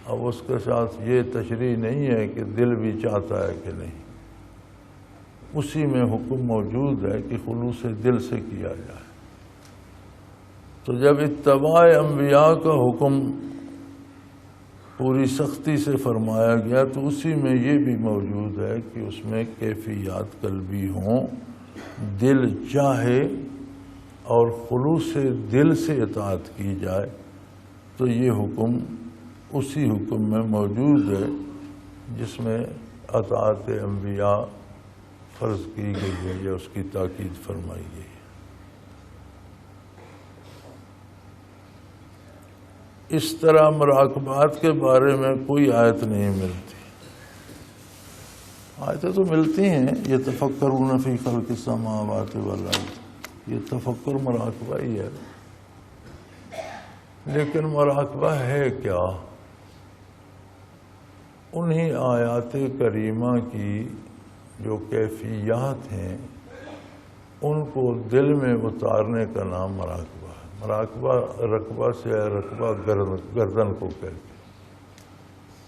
اب اس کے ساتھ یہ تشریح نہیں ہے کہ دل بھی چاہتا ہے کہ نہیں، اسی میں حکم موجود ہے کہ خلوص دل سے کیا جائے۔ تو جب اتباع انبیاء کا حکم پوری سختی سے فرمایا گیا تو اسی میں یہ بھی موجود ہے کہ اس میں کیفیات قلبی ہوں، دل چاہے اور خلوص دل سے اطاعت کی جائے، تو یہ حکم اسی حکم میں موجود ہے جس میں اطاعت انبیاء فرض کی گئی ہے یا اس کی تاکید فرمائی گئی ہے۔ اس طرح مراقبات کے بارے میں کوئی آیت نہیں ملتی۔ آیتیں تو ملتی ہیں، یتفکرون فی خلق السماوات والارض، یہ تفکر مراقبہ ہی ہے، لیکن مراقبہ ہے کیا؟ انہی آیات کریمہ کی جو کیفیات ہیں ان کو دل میں اتارنے کا نام مراقبہ ہے۔ مراقبہ رقبہ سے ہے، رقبہ گردن کو کہتے ہیں۔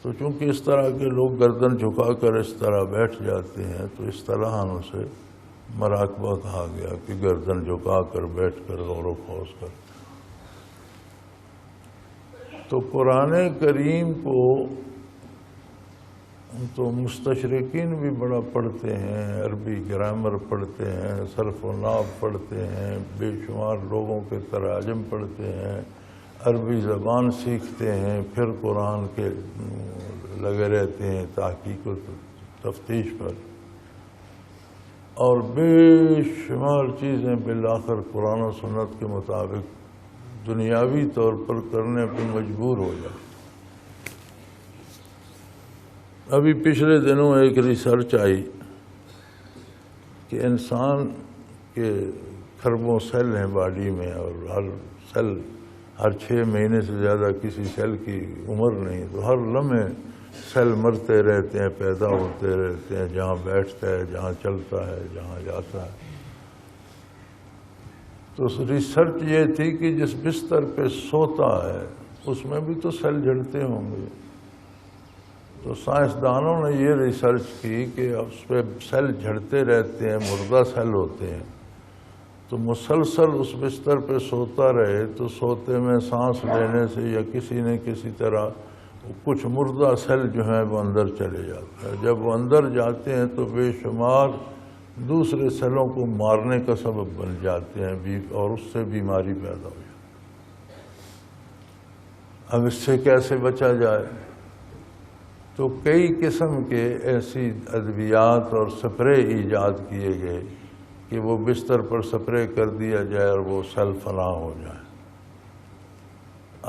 تو چونکہ اس طرح کے لوگ گردن جھکا کر اس طرح بیٹھ جاتے ہیں تو اس طرح اسے مراقبہ کہا گیا کہ گردن جھکا کر بیٹھ کر غور و خوض کرتے۔ تو قرآن کریم کو تو مستشرقین بھی بڑا پڑھتے ہیں، عربی گرامر پڑھتے ہیں، صرف و نحو پڑھتے ہیں، بے شمار لوگوں کے تراجم پڑھتے ہیں، عربی زبان سیکھتے ہیں، پھر قرآن کے لگے رہتے ہیں تحقیق و تفتیش پر، اور بے شمار چیزیں بالآخر قرآن و سنت کے مطابق دنیاوی طور پر کرنے پہ مجبور ہو جاتے۔ ابھی پچھلے دنوں ایک ریسرچ آئی کہ انسان کے کھربوں سیل ہیں باڈی میں، اور ہر سیل ہر 6 مہینے سے زیادہ کسی سیل کی عمر نہیں، تو ہر لمحے سیل مرتے رہتے ہیں، پیدا ہوتے رہتے ہیں، جہاں بیٹھتا ہے، جہاں چلتا ہے، جہاں جاتا ہے۔ تو ریسرچ یہ تھی کہ جس بستر پہ سوتا ہے اس میں بھی تو سیل جھڑتے ہوں گے۔ تو سائنسدانوں نے یہ ریسرچ کی کہ اس پہ سیل جھڑتے رہتے ہیں، مردہ سیل ہوتے ہیں، تو مسلسل اس بستر پہ سوتا رہے تو سوتے میں سانس لینے سے یا کسی نہ کسی طرح کچھ مردہ سیل جو ہیں وہ اندر چلے جاتے ہیں۔ جب وہ اندر جاتے ہیں تو بے شمار دوسرے سیلوں کو مارنے کا سبب بن جاتے ہیں اور اس سے بیماری پیدا ہو جاتی ہے۔ اب اس سے کیسے بچا جائے؟ تو کئی قسم کے ایسی ادویات اور سپرے ایجاد کیے گئے کہ وہ بستر پر سپرے کر دیا جائے اور وہ سیل فنا ہو جائے۔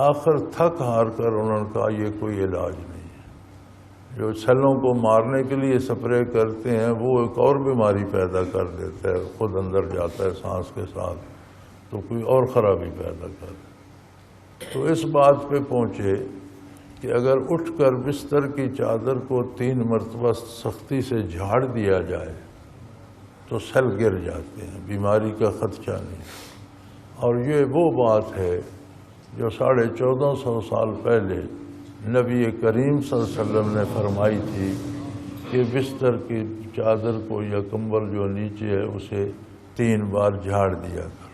آخر تھک ہار کر انہوں نے کہا یہ کوئی علاج نہیں ہے، جو سیلوں کو مارنے کے لیے سپرے کرتے ہیں وہ ایک اور بیماری پیدا کر دیتا ہے، خود اندر جاتا ہے سانس کے ساتھ تو کوئی اور خرابی پیدا کر دیتا ہے۔ تو اس بات پہ پہنچے کہ اگر اٹھ کر بستر کی چادر کو 3 مرتبہ سختی سے جھاڑ دیا جائے تو سیل گر جاتے ہیں، بیماری کا خدشہ نہیں۔ اور یہ وہ بات ہے جو 1450 سال پہلے نبی کریم صلی اللہ علیہ وسلم نے فرمائی تھی کہ بستر کی چادر کو یا کمبل جو نیچے ہے اسے 3 بار جھاڑ دیا کرو۔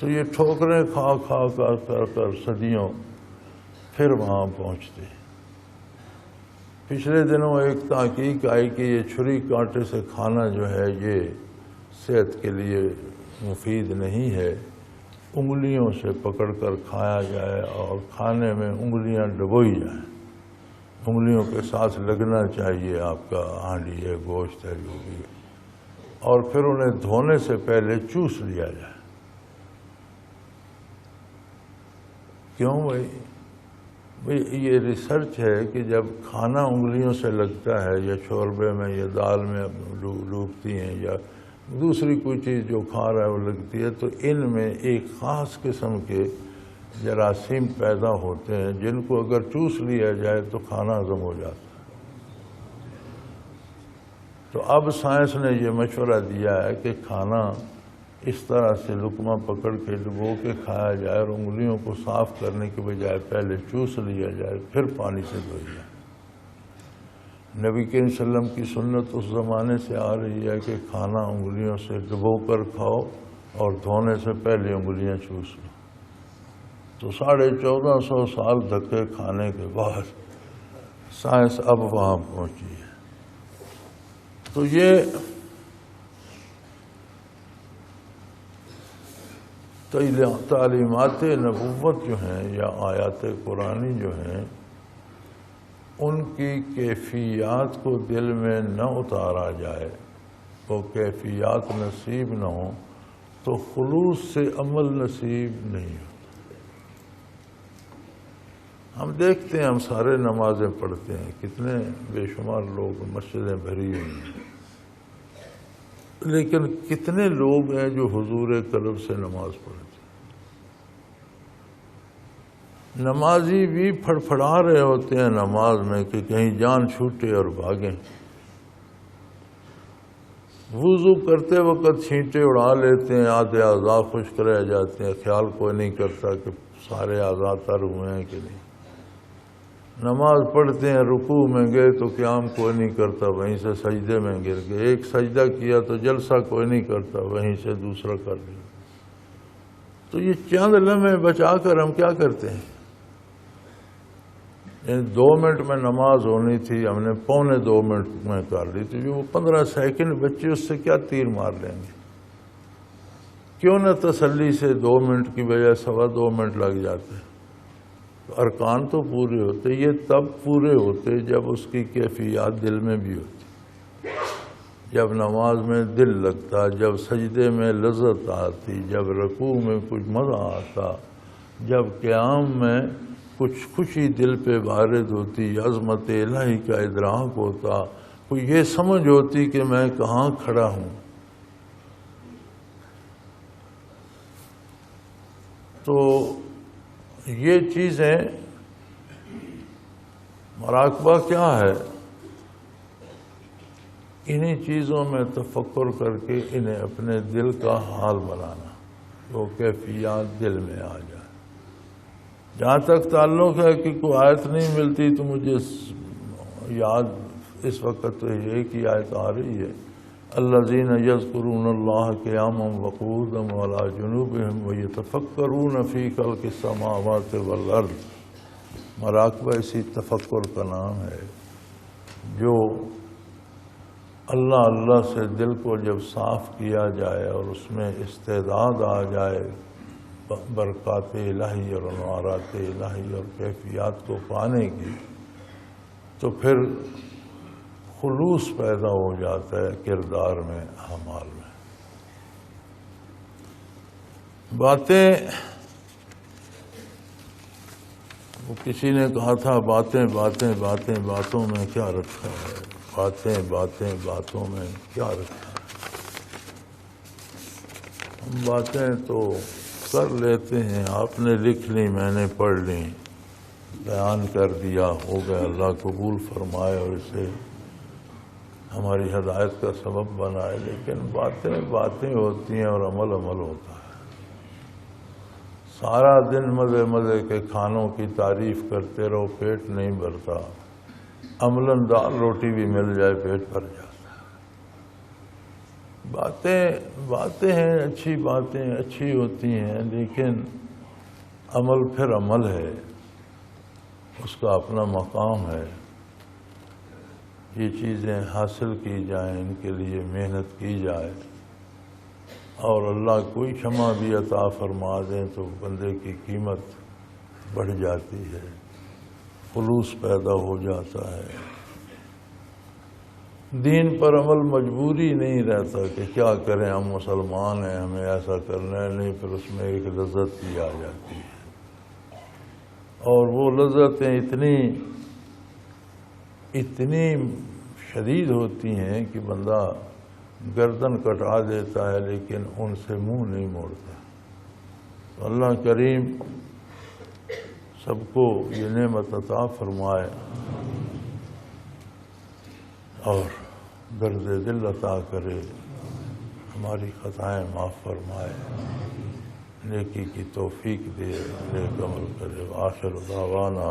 تو یہ ٹھوکریں کھا کھا کر صدیوں پھر وہاں پہنچتے ہیں۔ پچھلے دنوں ایک تحقیق آئی کہ یہ چھری کانٹے سے کھانا جو ہے یہ صحت کے لیے مفید نہیں ہے، انگلیوں سے پکڑ کر کھایا جائے اور کھانے میں انگلیاں ڈبوئی جائیں، انگلیوں کے ساتھ لگنا چاہیے آپ کا ہانڈی ہے، گوشت ہے، جو بھی ہے، اور پھر انہیں دھونے سے پہلے چوس لیا جائے۔ کیوں بھائی؟ یہ ریسرچ ہے کہ جب کھانا انگلیوں سے لگتا ہے یا شوربے میں یا دال میں ڈوبتی ہیں یا دوسری کوئی چیز جو کھا رہا ہے وہ لگتی ہے، تو ان میں ایک خاص قسم کے جراثیم پیدا ہوتے ہیں جن کو اگر چوس لیا جائے تو کھانا ہضم ہو جاتا ہے۔ تو اب سائنس نے یہ مشورہ دیا ہے کہ کھانا اس طرح سے لقمہ پکڑ کے ڈبو کے کھایا جائے اور انگلیوں کو صاف کرنے کے بجائے پہلے چوس لیا جائے پھر پانی سے دھویا جائے۔ نبی کریم صلی اللہ علیہ وسلم کی سنت اس زمانے سے آ رہی ہے کہ کھانا انگلیوں سے ڈبو کر کھاؤ اور دھونے سے پہلے انگلیاں چوس لو. تو 1450 سال دھکے کھانے کے بعد سائنس اب وہاں پہنچی ہے. تو یہ تعلیمات نبوت جو ہیں یا آیات قرآنی جو ہیں، ان کی کیفیات کو دل میں نہ اتارا جائے، وہ کیفیات نصیب نہ ہوں تو خلوص سے عمل نصیب نہیں ہوتا. ہم دیکھتے ہیں، ہم سارے نمازیں پڑھتے ہیں، کتنے بے شمار لوگ، مسجدیں بھری ہوئی ہیں، لیکن کتنے لوگ ہیں جو حضور قلب سے نماز پڑھتے ہیں. نمازی بھی پھڑپھڑا رہے ہوتے ہیں نماز میں کہ کہیں جان چھوٹے اور بھاگیں. وضو کرتے وقت چھینٹے اڑا لیتے ہیں، آدھے اعضاء خشک رہ جاتے ہیں، خیال کوئی نہیں کرتا کہ سارے اعضاء تر ہوئے ہیں کہ نہیں. نماز پڑھتے ہیں، رکوع میں گئے تو قیام کوئی نہیں کرتا، وہیں سے سجدے میں گر گئے. ایک سجدہ کیا تو جلسہ کوئی نہیں کرتا، وہیں سے دوسرا کر لیا. تو یہ چند لمحے بچا کر ہم کیا کرتے ہیں؟ 2 منٹ میں نماز ہونی تھی، ہم نے 1.25 منٹ میں کر لی تھی. جو وہ 15 سیکنڈ بچے، اس سے کیا تیر مار لیں گے؟ کیوں نہ تسلی سے 2 منٹ کی بجائے 2.25 منٹ لگ جاتے ہیں. ارکان تو پورے ہوتے. یہ تب پورے ہوتے جب اس کی کیفیات دل میں بھی ہوتی، جب نماز میں دل لگتا، جب سجدے میں لذت آتی، جب رکوع میں کچھ مزہ آتا، جب قیام میں کچھ خوشی دل پہ وارد ہوتی، عظمت الہی کا ادراک ہوتا، کوئی یہ سمجھ ہوتی کہ میں کہاں کھڑا ہوں. تو یہ چیزیں، مراقبہ کیا ہے؟ انہی چیزوں میں تفکر کر کے انہیں اپنے دل کا حال بنانا، وہ کیفیات دل میں آ جائے. جہاں تک تعلق ہے کہ کوئی آیت نہیں ملتی تو مجھے یاد اس وقت تو ایک ہی آیت آ رہی ہے، الذین یذکرون اللہ قیاما وقعودا وعلی جنوبہم ویتفکرون فی خلق السماوات والارض. مراقبہ اسی تفکر کا نام ہے. جو اللہ اللہ سے دل کو جب صاف کیا جائے اور اس میں استعداد آ جائے برکات الہی اور انوارات الہی اور کیفیات کو پانے کی، تو پھر خلوص پیدا ہو جاتا ہے کردار میں، اعمال میں. باتیں، وہ کسی نے کہا تھا باتیں باتیں باتیں باتوں میں کیا رکھا ہے، باتیں باتیں باتوں میں کیا رکھا ہے. ہم باتیں تو کر لیتے ہیں، آپ نے لکھ لی، میں نے پڑھ لی، بیان کر دیا، ہو گیا. اللہ قبول فرمائے اور اسے ہماری ہدایت کا سبب بنائے. لیکن باتیں باتیں ہوتی ہیں اور عمل عمل ہوتا ہے. سارا دن مزے مزے کے کھانوں کی تعریف کرتے رہو، پیٹ نہیں بھرتا. عملاً دال روٹی بھی مل جائے پیٹ بھر جاتا ہے. باتیں ہیں، اچھی باتیں اچھی ہوتی ہیں، لیکن عمل پھر عمل ہے، اس کا اپنا مقام ہے. یہ چیزیں حاصل کی جائیں، ان کے لیے محنت کی جائے، اور اللہ کوئی شمع بھی عطا فرما دیں تو بندے کی قیمت بڑھ جاتی ہے، خلوص پیدا ہو جاتا ہے. دین پر عمل مجبوری نہیں رہتا کہ کیا کریں، ہم مسلمان ہیں، ہمیں ایسا کرنا ہے. نہیں، پھر اس میں ایک لذت بھی آ جاتی ہے، اور وہ لذتیں اتنی شدید ہوتی ہیں کہ بندہ گردن کٹا دیتا ہے لیکن ان سے منہ نہیں موڑتا. اللہ کریم سب کو یہ نعمت عطا فرمائے اور درد دل عطا کرے، ہماری خطائیں معاف فرمائے، نیکی کی توفیق دے، نیک عمل کرے. آخر دعوانا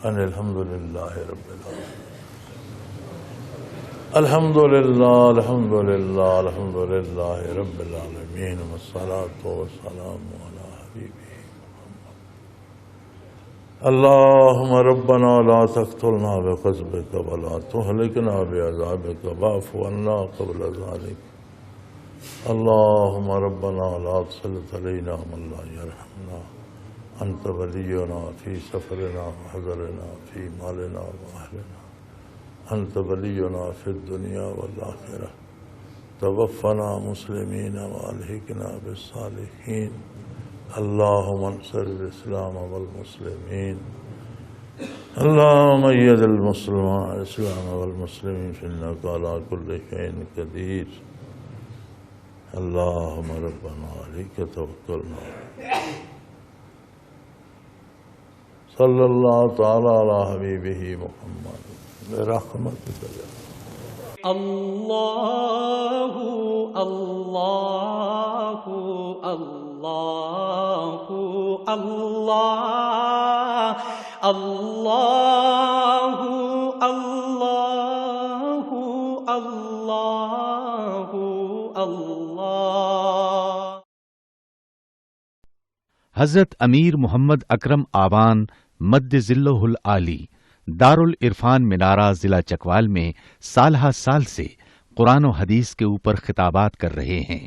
ان الحمدللہ رب العالمین. الحمدللہ الحمدللہ الحمدللہ رب العالمین والصلاة والسلام علی حبیبہ اللہم ربنا لا تقتلنا بغضبک ولا تہلکنا بعذابک واعف عنا قبل ذلک اللہم ربنا لا تسلط علینا من لا یرحمنا انت ولینا فی سفرنا وحضرنا فی مالنا واہلنا انت ولینا فی الدنیا والآخرہ توفنا مسلمین والحقنا بالصالحین اللہم انصر الاسلام والمسلمین اللہم اید الاسلام والمسلمین فإنک علی کل شیء قدیر اللہم ربنا علیک توکلنا صلی اللہ تعالی علی حبیبہ محمد برحمتک یا اللہ اللہ اللہ اللہ اللہ اللہ اللہ اللہ۔ حضرت امیر محمد اکرم آوان مد ذلہ العالی دارالعرفان منارہ ضلع چکوال میں سالہ سال سے قرآن و حدیث کے اوپر خطابات کر رہے ہیں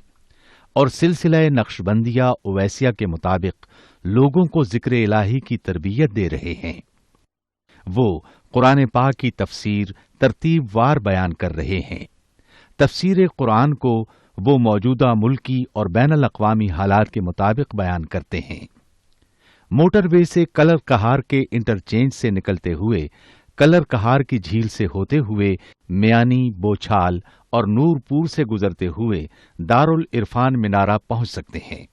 اور سلسلہ نقشبندیہ اویسیہ کے مطابق لوگوں کو ذکر الہی کی تربیت دے رہے ہیں۔ وہ قرآن پاک کی تفسیر ترتیب وار بیان کر رہے ہیں۔ تفسیر قرآن کو وہ موجودہ ملکی اور بین الاقوامی حالات کے مطابق بیان کرتے ہیں۔ موٹر وے سے کلر کہار کے انٹرچینج سے نکلتے ہوئے کلر کہار کی جھیل سے ہوتے ہوئے میانی، بوچھال اور نور پور سے گزرتے ہوئے دارالعرفان منارہ پہنچ سکتے ہیں۔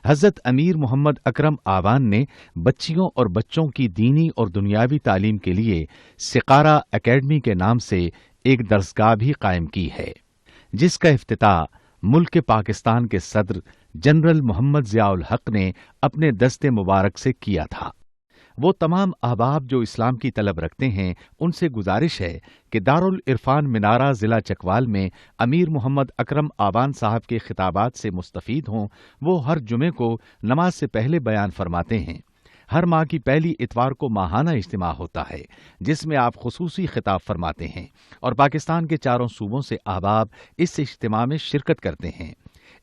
حضرت امیر محمد اکرم آوان نے بچیوں اور بچوں کی دینی اور دنیاوی تعلیم کے لیے سقارہ اکیڈمی کے نام سے ایک درسگاہ بھی قائم کی ہے، جس کا افتتاح ملک پاکستان کے صدر جنرل محمد ضیاء الحق نے اپنے دست مبارک سے کیا تھا۔ وہ تمام احباب جو اسلام کی طلب رکھتے ہیں ان سے گزارش ہے کہ دارالعرفان منارہ ضلع چکوال میں امیر محمد اکرم آوان صاحب کے خطابات سے مستفید ہوں۔ وہ ہر جمعے کو نماز سے پہلے بیان فرماتے ہیں۔ ہر ماہ کی پہلی اتوار کو ماہانہ اجتماع ہوتا ہے جس میں آپ خصوصی خطاب فرماتے ہیں اور پاکستان کے چاروں صوبوں سے احباب اس اجتماع میں شرکت کرتے ہیں۔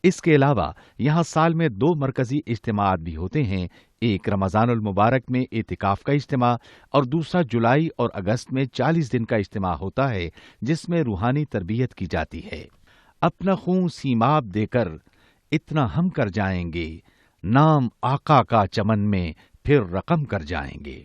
اس کے علاوہ یہاں سال میں 2 مرکزی اجتماعات بھی ہوتے ہیں، ایک رمضان المبارک میں اعتکاف کا اجتماع اور دوسرا جولائی اور اگست میں 40 دن کا اجتماع ہوتا ہے جس میں روحانی تربیت کی جاتی ہے۔ اپنا خون سیماب دے کر اتنا ہم کر جائیں گے، نام آقا کا چمن میں پھر رقم کر جائیں گے۔